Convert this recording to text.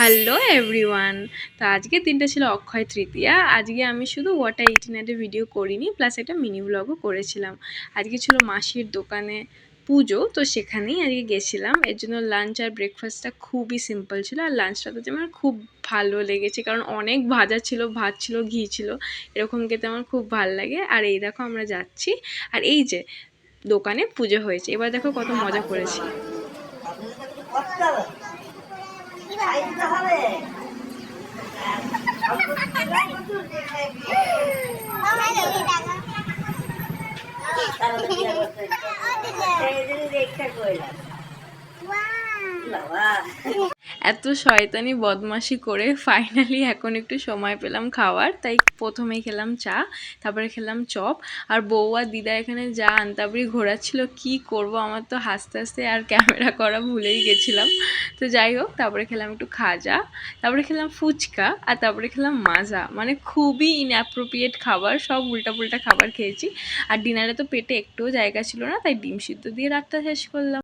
Hello everyone. তো আজকের দিনটা ছিল অক্ষয় তৃতীয়া। আজকে আমি শুধু ওয়াটার 18 ভিডিও করিনি, প্লাস একটা মিনি ব্লগও করেছিলাম। আজকে ছিল মাসির দোকানে পুজো, তো সেখানেই আজকে গেছিলাম। এর জন্য লাঞ্চ আর ব্রেকফাস্টটা খুবই সিম্পল ছিল, আর লাঞ্চটা তো আমার খুব ভালো লেগেছে, কারণ অনেক ভাজা ছিল, ভাত ছিল, ঘি ছিল, এরকম খেতে আমার খুব ভালো লাগে। আর এই দেখো আমরা যাচ্ছি, আর এই যে দোকানে পুজো হয়েছে, এবার দেখো কত মজা করেছি। এত শয়তানি বদমাশি করে ফাইনালি এখন একটু সময় পেলাম খাওয়ার, তাই প্রথমেই খেলাম চা, তারপরে খেলাম চপ। আর বউ আর দিদা এখানে যা আন্তাবড়ি ঘোরাচ্ছিল, কি করব, আমার তো হাসতে হাসতে আর ক্যামেরা করা ভুলেই গেছিলাম। তো যাই হোক, তারপরে খেলাম একটু খাজা, তারপরে খেলাম ফুচকা, আর তারপরে খেলাম মাজা। মানে খুবই ইনঅ্যাপ্রোপ্রিয়েট খাবার, সব উল্টাপুল্টা খাবার খেয়েছি। আর ডিনারে তো পেটে একটুও জায়গা ছিল না, তাই ডিম সিদ্ধ দিয়ে রাতটা শেষ করলাম।